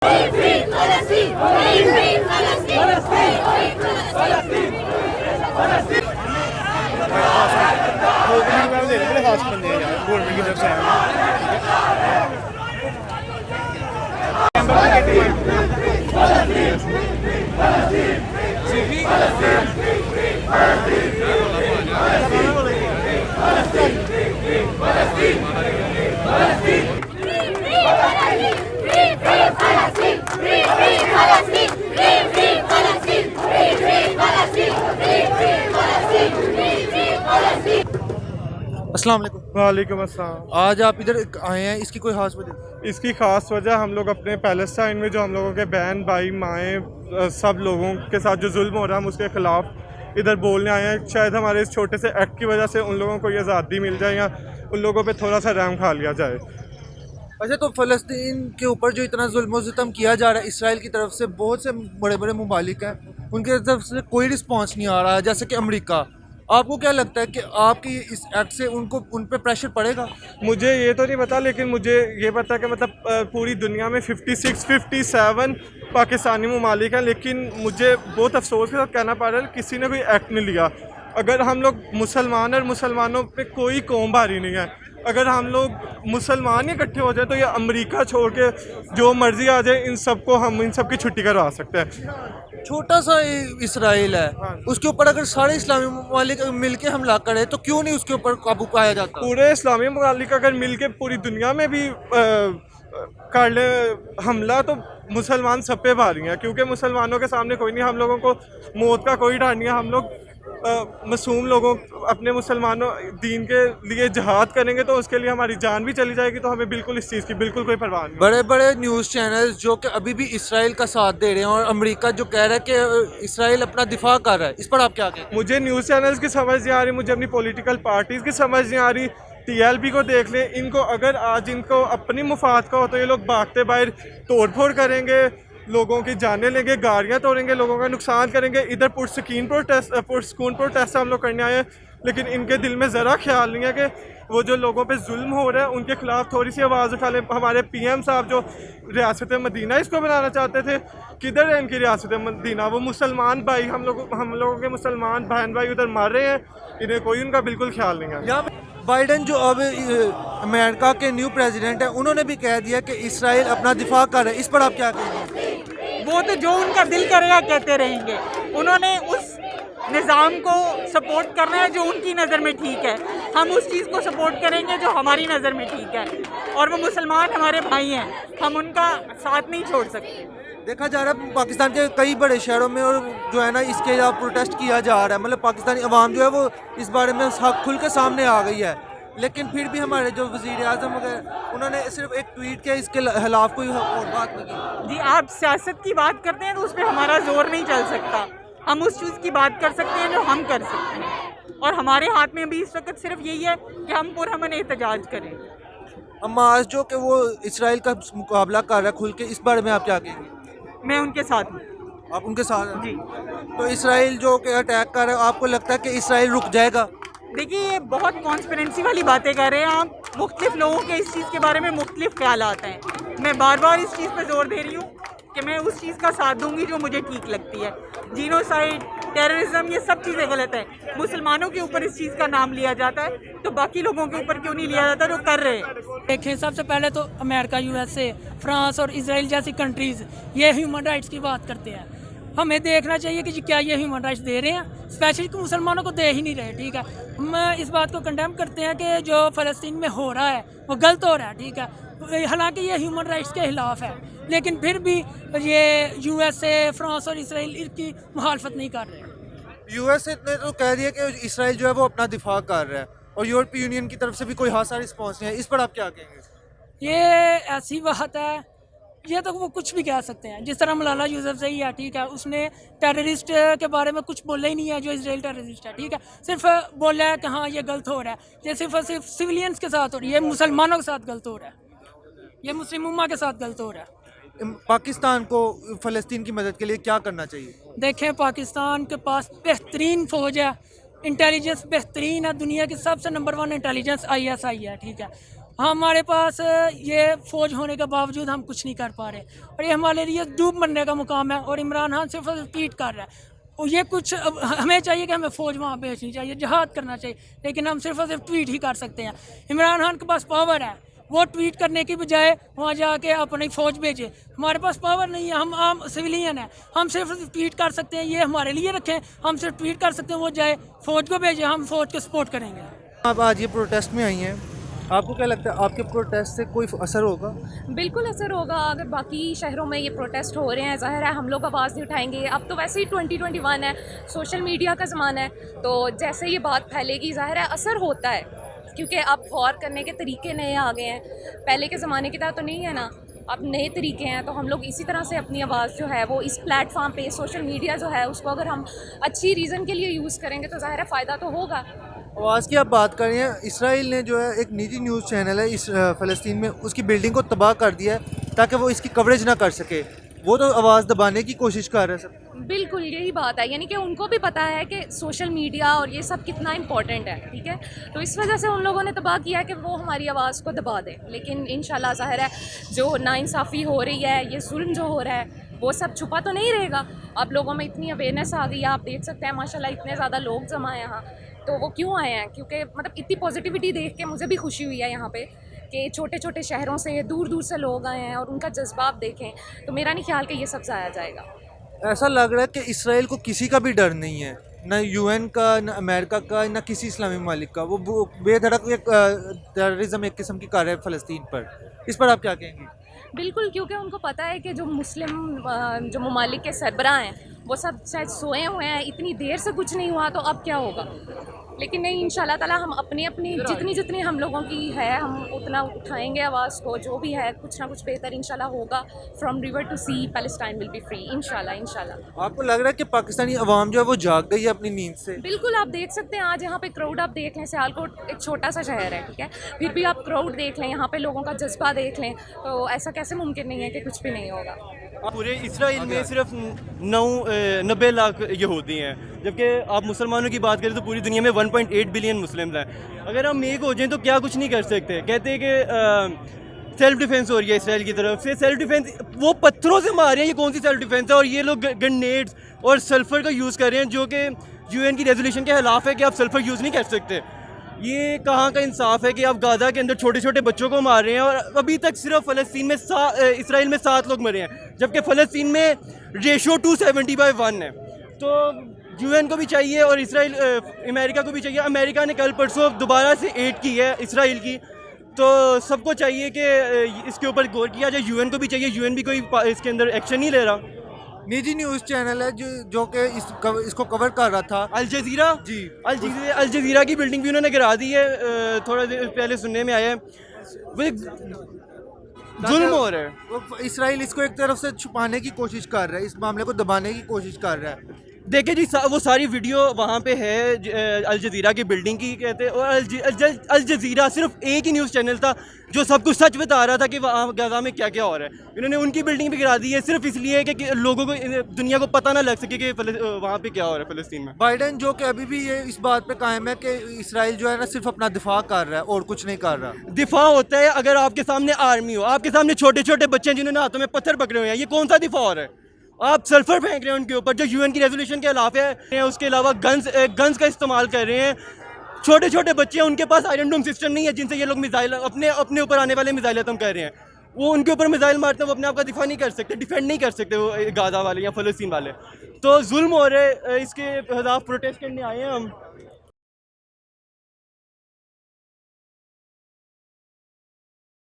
बड़े खास बंदे हैं यार, गवर्नमेंट की तरफ से आए अस्सलाम वालेकुम। वालेकुम अस्सलाम। आज आप इधर आए हैं, इसकी कोई खास वजह? इसकी ख़ास वजह हम लोग अपने पैलेस्टाइन में जो हम लोगों के बहन भाई माएँ सब लोगों के साथ जो जुल्म हो रहा है हम उसके ख़िलाफ़ इधर बोलने आए हैं। शायद हमारे इस छोटे से एक्ट की वजह से उन लोगों को ये आज़ादी मिल जाए या उन लोगों पे थोड़ा सा रहम खा लिया जाए। अच्छा, तो फ़लस्तीन के ऊपर जो इतना जुल्म सितम किया जा रहा है इसराइल की तरफ से, बहुत से बड़े बड़े मुमालिक हैं, उनकी तरफ से कोई रिस्पॉन्स नहीं आ रहा है, जैसे कि अमेरिका। आपको क्या लगता है कि आपकी इस एक्ट से उन पे प्रेशर पड़ेगा? मुझे ये तो नहीं पता, लेकिन मुझे ये पता है कि मतलब पूरी दुनिया में 57 पाकिस्तानी ममालिक हैं, लेकिन मुझे बहुत अफसोस के साथ कहना पड़ रहा है किसी ने कोई एक्ट नहीं लिया। अगर हम लोग मुसलमान और मुसलमानों पे कोई कौम भारी नहीं है, अगर हम लोग मुसलमान ही इकट्ठे हो जाए तो ये अमेरिका छोड़ के जो मर्जी आ जाए इन सब की छुट्टी करवा सकते हैं। छोटा सा इसराइल है, उसके ऊपर अगर सारे इस्लामी ममालिक मिल के हमला करे तो क्यों नहीं उसके ऊपर काबू पाया जाता? पूरे इस्लामी ममालिक अगर मिल के पूरी दुनिया में भी कर ले हमला तो मुसलमान सब पे भारी हैं, क्योंकि मुसलमानों के सामने कोई नहीं, हम लोगों को मौत का कोई डर नहीं है। हम लोग मासूम लोगों अपने मुसलमानों दीन के लिए जिहाद करेंगे तो उसके लिए हमारी जान भी चली जाएगी, तो हमें बिल्कुल इस चीज़ की बिल्कुल कोई परवाह नहीं। बड़े बड़े न्यूज़ चैनल्स जो कि अभी भी इसराइल का साथ दे रहे हैं और अमेरिका जो कह रहा है कि इसराइल अपना दिफा कर रहा है, इस पर आप क्या कहें? मुझे न्यूज़ चैनल्स की समझ नहीं आ रही, मुझे अपनी पॉलिटिकल पार्टीज़ की समझ नहीं आ रही। TLP को देख लें, इनको अगर आज इनको अपनी मुफाद का हो तो ये लोग भागते बाहर तोड़ फोड़ करेंगे, लोगों की जानें लेंगे, गाड़ियाँ तोड़ेंगे, लोगों का नुकसान करेंगे। इधर पुरस्कून प्रोटेस्ट हम लोग करने आए हैं, लेकिन इनके दिल में ज़रा ख्याल नहीं है कि वो जो लोगों पे जुल्म हो रहा है उनके खिलाफ थोड़ी सी आवाज़ उठा लें। हमारे PM साहब जो रियासत मदीना इसको बनाना चाहते थे, किधर है इनकी रियासत मदीना? वो मुसलमान भाई हम लोगों के मुसलमान बहन भाई उधर मार रहे हैं, इन्हें कोई उनका बिल्कुल ख्याल नहीं है। यहाँ बाइडन जो अब अमेरिका के न्यू प्रेसिडेंट हैं, उन्होंने भी कह दिया कि इसराइल अपना दिफा कर रहा है, इस पर आप क्या कहेंगे? वो तो जो उनका दिल करेगा कहते रहेंगे। उन्होंने उस निज़ाम को सपोर्ट करना है जो उनकी नज़र में ठीक है, हम उस चीज़ को सपोर्ट करेंगे जो हमारी नज़र में ठीक है, और वो मुसलमान हमारे भाई हैं, हम उनका साथ नहीं छोड़ सकते। देखा जा रहा है पाकिस्तान के कई बड़े शहरों में और जो है ना इसके खिलाफ प्रोटेस्ट किया जा रहा है, मतलब पाकिस्तानी अवाम जो है वो इस बारे में खुल के सामने आ गई है, लेकिन फिर भी हमारे जो वज़ीर आज़म वगैरह उन्होंने सिर्फ एक ट्वीट किया, इसके खिलाफ कोई और बात नहीं की। जी, आप सियासत की बात करते हैं तो उस पर हमारा जोर नहीं चल सकता, हम उस चीज़ की बात कर सकते हैं जो हम कर सकते हैं, और हमारे हाथ में भी इस वक्त सिर्फ यही है कि हम पुरअमन एहतजाज करें। हमास जो कि वो इसराइल का मुकाबला कर रहा है खुल के, इस बारे में आप क्या कहेंगे? मैं उनके साथ हूँ। आप उनके साथ हैं? जी। तो इसराइल जो कि अटैक कर रहा है, आपको लगता है कि इसराइल रुक जाएगा? देखिए, ये बहुत कॉन्स्पिरेंसी वाली बातें कर रहे हैं आप, मुख्तलिफ लोगों के इस चीज़ के बारे में मुख्तलिफ ख्याल आते हैं। मैं बार बार इस चीज़ पर जोर दे रही हूँ कि मैं उस चीज़ का साथ दूंगी जो मुझे ठीक लगती है। जीनोसाइड, टेररिज्म, ये सब चीज़ें गलत है। मुसलमानों के ऊपर इस चीज़ का नाम लिया जाता है तो बाकी लोगों के ऊपर क्यों नहीं लिया जाता जो कर रहे हैं? देखें, सबसे पहले तो अमेरिका, USA, फ्रांस और इसराइल जैसी कंट्रीज़ ये ह्यूमन राइट्स की बात करते हैं। हमें देखना चाहिए कि क्या ये ह्यूमन राइट्स दे रहे हैं, स्पेशली कि मुसलमानों को दे ही नहीं रहे। ठीक है, हम इस बात को कंडेम करते हैं कि जो फ़लस्तीन में हो रहा है वो गलत हो रहा है। ठीक है, हालांकि ये ह्यूमन राइट्स के खिलाफ है, लेकिन फिर भी ये USA, फ्रांस और इसराइल इसकी मुखालफत नहीं कर रहे। USA ने तो कह दिया कि इसराइल जो है वो अपना दिफा कर रहा है, और यूरोपीय यूनियन की तरफ से भी कोई खासा रिस्पॉन्स नहीं है, इस पर आप क्या कहेंगे? ये ऐसी बात है, ये तो वो कुछ भी कह सकते हैं, जिस तरह मलाला यूसुफ़ज़ई है, ठीक है, उसने टेररिस्ट के बारे में कुछ बोला ही नहीं है जो इसराइल टेररिस्ट है। ठीक है, सिर्फ बोला है कि हाँ ये गलत हो रहा है, ये सिर्फ सिविलियंस के साथ हो रही है, ये मुसलमानों के साथ गलत हो रहा है, ये मुस्लिम उम्मा के साथ गलत हो रहा है। पाकिस्तान को फ़लस्तीन की मदद के लिए क्या करना चाहिए? देखें, पाकिस्तान के पास बेहतरीन फ़ौज है, इंटेलिजेंस बेहतरीन है, दुनिया की सबसे नंबर 1 इंटेलिजेंस ISI है। ठीक है, हमारे पास ये फौज होने के बावजूद हम कुछ नहीं कर पा रहे, और ये हमारे लिए डूब मरने का मुकाम है, और इमरान खान सिर्फ ट्वीट कर रहा है। और ये कुछ हमें चाहिए कि हमें फ़ौज वहाँ भेजनी चाहिए, जहाद करना चाहिए, लेकिन हम सिर्फ और सिर्फ ट्वीट ही कर सकते हैं। इमरान खान के पास पावर है, वो ट्वीट करने की बजाय वहाँ जाके अपनी फ़ौज भेजे। हमारे पास पावर नहीं है, हम आम सिविलियन हैं, हम सिर्फ ट्वीट कर सकते हैं। ये हमारे लिए रखें, हम सिर्फ ट्वीट कर सकते हैं, वो जाए फ़ौज को भेजे, हम फ़ौज को सपोर्ट करेंगे। आप आज ये प्रोटेस्ट में आई हैं, आपको क्या लगता है आपके प्रोटेस्ट से कोई असर होगा? बिल्कुल असर होगा। अगर बाकी शहरों में ये प्रोटेस्ट हो रहे हैं, ज़ाहिर है हम लोग आवाज़ नहीं उठाएंगे। अब तो वैसे ही 2021 है, सोशल मीडिया का ज़माना है, तो जैसे ये बात फैलेगी ज़ाहिर है असर होता है, क्योंकि अब वॉर करने के तरीके नए आ गए हैं। पहले के ज़माने की तरह तो नहीं है ना, अब नए तरीके हैं, तो हम लोग इसी तरह से अपनी आवाज़ जो है वो इस प्लेटफॉर्म पे, सोशल मीडिया जो है उसको अगर हम अच्छी रीज़न के लिए यूज़ करेंगे तो ज़ाहिर है फ़ायदा तो होगा। आवाज़ की आप बात कर रही हैं, इसराइल ने जो है एक निजी न्यूज़ चैनल है इस फ़लस्तीन में, उसकी बिल्डिंग को तबाह कर दिया है ताकि वो इसकी कवरेज ना कर सके। वो तो आवाज़ दबाने की कोशिश कर रहे हैं सब। बिल्कुल यही बात है, यानी कि उनको भी पता है कि सोशल मीडिया और ये सब कितना इम्पोर्टेंट है, ठीक है, तो इस वजह से उन लोगों ने तबाह किया कि वो हमारी आवाज़ को दबा दें। लेकिन इंशाल्लाह ज़ाहिर है जो नाइंसाफ़ी हो रही है, ये जुल्म जो हो रहा है, वो सब छुपा तो नहीं रहेगा। अब लोगों में इतनी अवेयरनेस आ गई है, आप देख सकते हैं माशाल्लाह इतने ज़्यादा लोग जमा हैं यहाँ। तो वो क्यों आए हैं? क्योंकि मतलब इतनी पॉजिटिविटी देख के मुझे भी खुशी हुई है यहाँ पे कि छोटे छोटे शहरों से दूर दूर से लोग आए हैं और उनका जज्बा आप देखें, तो मेरा नहीं ख्याल कि ये सब ज़ाया जाएगा। ऐसा लग रहा है कि इसराइल को किसी का भी डर नहीं है, ना यूएन का, ना अमेरिका का, ना किसी इस्लामी ममालिक का। वो बेधड़क एक टेररिज्म एक किस्म की कर रहे हैं फ़लस्तीन पर। इस पर आप क्या कहेंगी? बिल्कुल, क्योंकि उनको पता है कि जो मुस्लिम जो ममालिक के सरबराह हैं वो सब शायद सोए हुए हैं, इतनी देर से कुछ नहीं हुआ तो अब क्या होगा। लेकिन नहीं, इंशाल्लाह ताला हम अपनी अपनी जितनी हम लोगों की है हम उतना उठाएंगे आवाज़ को, जो भी है कुछ ना कुछ बेहतर इंशाल्लाह होगा। From river to sea Palestine will be free, इंशाल्लाह इंशाल्लाह। आपको लग रहा है कि पाकिस्तानी अवाम जो है वो जाग गई है अपनी नींद से? बिल्कुल, आप देख सकते हैं आज यहाँ पे क्राउड आप देख लें। सियालकोट एक छोटा सा शहर है, ठीक है, फिर भी आप क्राउड देख लें, यहाँ पे लोगों का जज्बा देख लें, तो ऐसा कैसे मुमकिन नहीं है कि कुछ भी नहीं होगा। पूरे इसराइल में सिर्फ 90 लाख यहूदी हैं, जबकि आप मुसलमानों की बात करें तो पूरी दुनिया में 1.8 बिलियन मुस्लिम हैं। अगर हम एक हो जाएं तो क्या कुछ नहीं कर सकते। कहते हैं कि सेल्फ डिफेंस हो रही है इसराइल की तरफ से। सेल्फ डिफेंस वो पत्थरों से मार रहे हैं, ये कौन सी सेल्फ डिफेंस है? और ये लोग ग्रेनेड्स और सल्फर का यूज़ कर रहे हैं, जो कि यूएन की रेजोल्यूशन के खिलाफ है कि आप सल्फर यूज़ नहीं कर सकते। ये कहाँ का इंसाफ है कि आप गाज़ा के अंदर छोटे छोटे बच्चों को मार रहे हैं, और अभी तक सिर्फ फ़लस्तीन में इसराइल में 7 लोग मरे हैं, जबकि फ़लस्तीन में रेशो 270/1 है। तो यूएन को भी चाहिए और इसराइल अमेरिका को भी चाहिए। अमेरिका ने कल परसों दोबारा से एड की है इसराइल की, तो सबको चाहिए कि इसके ऊपर गौर किया जाए। यूएन को भी चाहिए, यूएन भी कोई इसके अंदर एक्शन नहीं ले रहा। निजी न्यूज़ चैनल है जो कि इसको कवर कर रहा था, अल जज़ीरा जी, अल जज़ीरा की बिल्डिंग भी उन्होंने गिरा दी है। थोड़ा देर पहले सुनने में आया है, वो जुल्म हो रहा है। इसराइल इसको एक तरफ से छुपाने की कोशिश कर रहा है, इस मामले को दबाने की कोशिश कर रहा है। देखिए जी, वो सारी वीडियो वहाँ पे है अल जज़ीरा की बिल्डिंग की, कहते हैं। और अल जज़ीरा सिर्फ एक ही न्यूज़ चैनल था जो सब कुछ सच बता रहा था कि वहाँ गाज़ा में क्या क्या हो रहा है। इन्होंने उनकी बिल्डिंग भी गिरा दी है सिर्फ इसलिए कि लोगों को, दुनिया को पता ना लग सके कि वहाँ पे क्या हो रहा है फ़लस्तीन में। बाइडेन जो कि अभी भी ये इस बात पे कायम है कि इसराइल जो है ना सिर्फ अपना दिफा कर रहा है और कुछ नहीं कर रहा। दिफा होता है अगर आपके सामने आर्मी हो, आपके सामने छोटे छोटे बच्चे हैं जिन्होंने हाथों में पत्थर पकड़े हुए हैं, ये कौन सा दिफा हो रहा है? आप सल्फर फेंक रहे हैं उनके ऊपर जो यूएन की रेजोल्यूशन के खिलाफ है। उसके अलावा गन्स का इस्तेमाल कर रहे हैं। छोटे छोटे बच्चे हैं, उनके पास आयरन डोम सिस्टम नहीं है जिनसे ये लोग मिसाइल अपने ऊपर आने वाले मिसाइल तुम कर रहे हैं। वो उनके ऊपर मिसाइल मारते हैं, वो अपने आप का दिफा नहीं कर सकते, डिफेंड नहीं कर सकते वो गाज़ा वाले या फ़लस्तीन वाले। तो जुल्म हो रहे, इसके खिलाफ प्रोटेस्ट करने आए हैं हम।